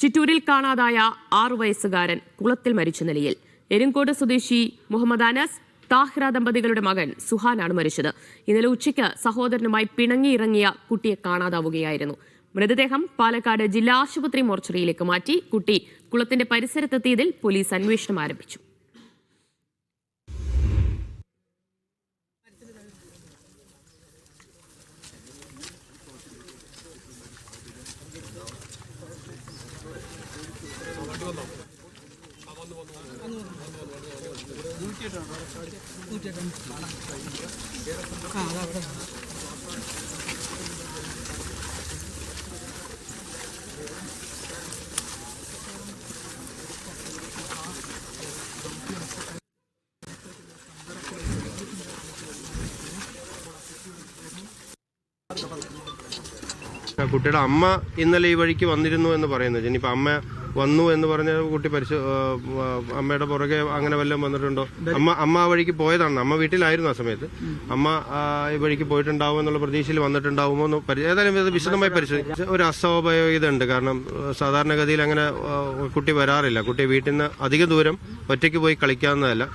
ചിറ്റൂരിൽ കാണാതായ 6 വയസ്സുകാരൻ കുളത്തിൽ മരിച്ച നിലയിൽ. എരിങ്കോട് സ്വദേശി മുഹമ്മദ് അനസ് താഹിറ ദമ്പതികളുടെ മകൻ സുഹാനാണ് മരിച്ചത്. ഇന്നലെ ഉച്ചയ്ക്ക് സഹോദരനുമായി പിണങ്ങിയിറങ്ങിയ കുട്ടിയെ കാണാതാവുകയായിരുന്നു. മൃതദേഹം പാലക്കാട് ജില്ലാ ആശുപത്രി മോർച്ചറിയിലേക്ക് മാറ്റി. കുട്ടി കുളത്തിന്റെ പരിസരത്തെത്തിയതിൽ പോലീസ് അന്വേഷണം ആരംഭിച്ചു. കുട്ടിയുടെ അമ്മ ഇന്നലെ ഈ വഴിക്ക് വന്നിരുന്നു എന്ന് പറയുന്നത്. ഇനിയിപ്പോൾ അമ്മ വന്നു എന്ന് പറഞ്ഞ കുട്ടി അമ്മയുടെ പുറകെ അങ്ങനെ വല്ലതും വന്നിട്ടുണ്ടോ? അമ്മ ആ വഴിക്ക് പോയതാണ്. അമ്മ വീട്ടിലായിരുന്നു ആ സമയത്ത്. അമ്മ ഈ വഴിക്ക് പോയിട്ടുണ്ടാവും എന്നുള്ള പ്രതീക്ഷയിൽ വന്നിട്ടുണ്ടാവുമോ എന്ന് ഏതായാലും ഇത് വിശദമായി പരിശോധിച്ചു. ഒരു അസ്വാഭാവികത ഉണ്ട്. കാരണം സാധാരണഗതിയിൽ അങ്ങനെ കുട്ടി വരാറില്ല. കുട്ടി വീട്ടിൽ നിന്ന് അധിക ദൂരം ഒറ്റയ്ക്ക് പോയി കളിക്കാവുന്നതല്ല.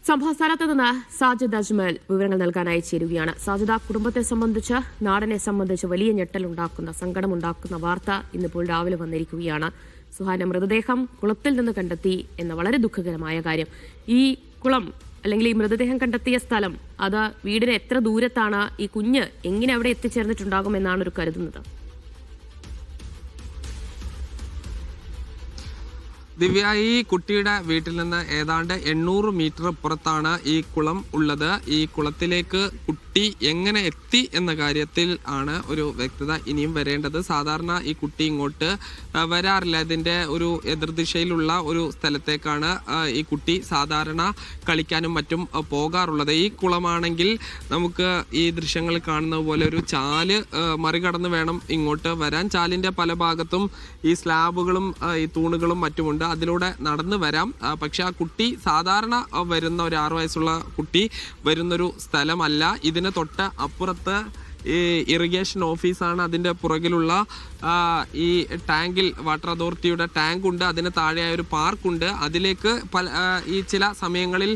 സംഭവസ്ഥലത്ത് നിന്ന് സാജിദ് അജ്മൽ വിവരങ്ങൾ നൽകാനായി ചേരുകയാണ്. സാജിദ, കുടുംബത്തെ സംബന്ധിച്ച്, നാടിനെ സംബന്ധിച്ച് വലിയ ഞെട്ടലുണ്ടാക്കുന്ന, സങ്കടമുണ്ടാക്കുന്ന വാർത്ത ഇന്നിപ്പോൾ രാവിലെ വന്നിരിക്കുകയാണ്. സുഹാന്റെ മൃതദേഹം കുളത്തിൽ നിന്ന് കണ്ടെത്തി എന്ന വളരെ ദുഃഖകരമായ കാര്യം. ഈ കുളം അല്ലെങ്കിൽ ഈ മൃതദേഹം കണ്ടെത്തിയ സ്ഥലം, അത് വീടിന് എത്ര ദൂരത്താണ്? ഈ കുഞ്ഞ് എങ്ങനെ അവിടെ എത്തിച്ചേർന്നിട്ടുണ്ടാകും എന്നാണ് ഒരു കരുതുന്നത്? ദിവ്യ, ഈ കുട്ടിയുടെ വീട്ടിൽ നിന്ന് ഏതാണ്ട് 800 മീറ്റർ പുറത്താണ് ഈ കുളം ഉള്ളത്. ഈ കുളത്തിലേക്ക് കുട്ടി എങ്ങനെ എത്തി എന്ന കാര്യത്തിൽ ആണ് ഒരു വ്യക്തത ഇനിയും വരേണ്ടത്. സാധാരണ ഈ കുട്ടി ഇങ്ങോട്ട് വരാറില്ല. ഇതിൻ്റെ ഒരു എതിർദിശയിലുള്ള ഒരു സ്ഥലത്തേക്കാണ് ഈ കുട്ടി സാധാരണ കളിക്കാനും മറ്റും പോകാറുള്ളത്. ഈ കുളമാണെങ്കിൽ നമുക്ക് ഈ ദൃശ്യങ്ങൾ കാണുന്ന പോലെ ഒരു ചാല് മറികടന്ന് വേണം ഇങ്ങോട്ട് വരാൻ. ചാലിൻ്റെ പല ഭാഗത്തും ഈ സ്ലാബുകളും ഈ തൂണുകളും മറ്റുമുണ്ട്. അതിലൂടെ നടന്നു വരാം. പക്ഷെ ആ കുട്ടി സാധാരണ വരുന്ന ഒരു 6 വയസ്സുള്ള കുട്ടി വരുന്നൊരു സ്ഥലമല്ല. ഇതിന് തൊട്ട് അപ്പുറത്ത് ഈ ഇറിഗേഷൻ ഓഫീസാണ്. അതിൻ്റെ പുറകിലുള്ള ഈ ടാങ്കിൽ വാട്ടർ അതോറിറ്റിയുടെ ടാങ്ക് ഉണ്ട്. അതിന് താഴെയായ ഒരു പാർക്കുണ്ട്. അതിലേക്ക് ഈ ചില സമയങ്ങളിൽ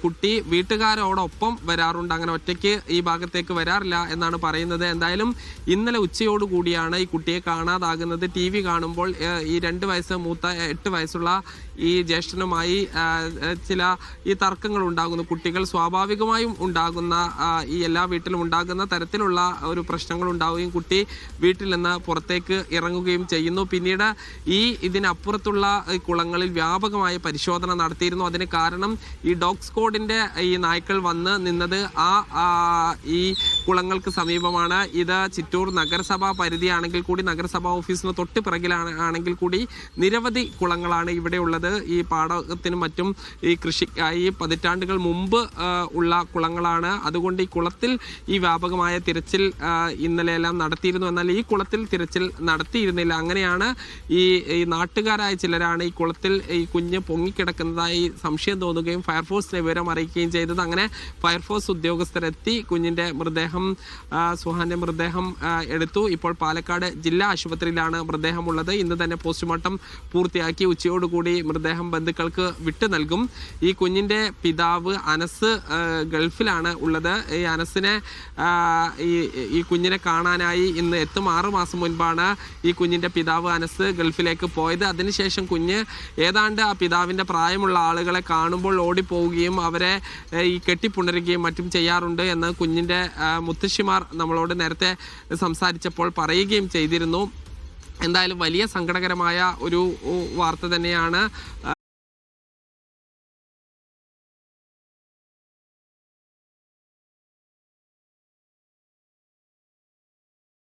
കുട്ടി വീട്ടുകാരോടൊപ്പം വരാറുണ്ട്. അങ്ങനെ ഒറ്റയ്ക്ക് ഈ ഭാഗത്തേക്ക് വരാറില്ല എന്നാണ് പറയുന്നത്. എന്തായാലും ഇന്നലെ ഉച്ചയോടുകൂടിയാണ് ഈ കുട്ടിയെ കാണാതാകുന്നത്. TV കാണുമ്പോൾ ഈ 2 വയസ്സ് മൂത്ത 8 വയസ്സുള്ള ഈ ജ്യേഷ്ഠനുമായി ചില ഈ തർക്കങ്ങൾ ഉണ്ടാകുന്നു. കുട്ടികൾ സ്വാഭാവികമായും ഉണ്ടാകുന്ന ഈ എല്ലാ വീട്ടിലും ഉണ്ടാകുന്ന തരത്തിലുള്ള ഒരു പ്രശ്നങ്ങൾ ഉണ്ടാവുകയും കുട്ടി വീട്ടിൽ നിന്ന് പുറത്തേക്ക് ഇറങ്ങുകയും ചെയ്യുന്നു. പിന്നീട് ഇതിനപ്പുറത്തുള്ള കുളങ്ങളിൽ വ്യാപകമായ പരിശോധന നടത്തിയിരുന്നു. അതിന് കാരണം ഈ ഡോഗ് സ്ക്വാഡിന്റെ ഈ നായ്ക്കൾ വന്ന് നിന്നത് ഈ കുളങ്ങൾക്ക് സമീപമാണ്. ഇത് ചിറ്റൂർ നഗരസഭാ പരിധിയാണെങ്കിൽ കൂടി, നഗരസഭാ ഓഫീസിന് തൊട്ട് പിറകിലാണെങ്കിൽ കൂടി നിരവധി കുളങ്ങളാണ് ഇവിടെ ഉള്ളത്. ഈ പാടത്തിനും മറ്റും ഈ കൃഷിക്കായി പതിറ്റാണ്ടുകൾ മുമ്പ് ഉള്ള കുളങ്ങളാണ്. അതുകൊണ്ട് ഈ കുളത്തിൽ ഈ വ്യാപകമായ തിരച്ചിൽ ഇന്നലെയെല്ലാം നടത്തിയിരുന്നു. എന്നാൽ ഈ കുളത്തിൽ തിരച്ചിൽ നടത്തിയിരുന്നില്ല. അങ്ങനെയാണ് ഈ നാട്ടുകാരായ ചിലരാണ് ഈ കുളത്തിൽ ഈ കുഞ്ഞ് പൊങ്ങിക്കിടക്കുന്നതായി സംശയം തോന്നുകയും ഫയർഫോഴ്സിനെ വിവരം അറിയിക്കുകയും ചെയ്തത്. അങ്ങനെ ഫയർഫോഴ്സ് ഉദ്യോഗസ്ഥരെത്തി കുഞ്ഞിൻ്റെ മൃതദേഹം, സുഹാന്റെ മൃതദേഹം എടുത്തു. ഇപ്പോൾ പാലക്കാട് ജില്ലാ ആശുപത്രിയിലാണ് മൃതദേഹം ഉള്ളത്. ഇന്ന് തന്നെ പോസ്റ്റ്മോർട്ടം പൂർത്തിയാക്കി ഉച്ചയോടുകൂടി മൃതദേഹം ബന്ധുക്കൾക്ക് വിട്ടു നൽകും. ഈ കുഞ്ഞിൻ്റെ പിതാവ് അനസ് ഗൾഫിലാണ് ഉള്ളത്. ഈ അനസിനെ ഈ കുഞ്ഞിനെ കാണാനായി ഇന്ന് എത്തും. 6 മാസം മുൻപാണ് ഈ കുഞ്ഞിൻ്റെ പിതാവ് അനസ് ഗൾഫിലേക്ക് പോയത്. അതിനുശേഷം കുഞ്ഞ് ഏതാണ്ട് ആ പിതാവിൻ്റെ പ്രായമുള്ള ആളുകളെ കാണുമ്പോൾ ഓടിപ്പോവുകയും അവരെ ഈ കെട്ടിപ്പുണരുകയും മറ്റും ചെയ്യാറുണ്ട് എന്ന് കുഞ്ഞിൻ്റെ മുത്തശ്ശിമാർ നമ്മളോട് നേരത്തെ സംസാരിച്ചപ്പോൾ പറയുകയും ചെയ്തിരുന്നു. എന്തായാലും വലിയ സങ്കടകരമായ ഒരു വാർത്ത തന്നെയാണ്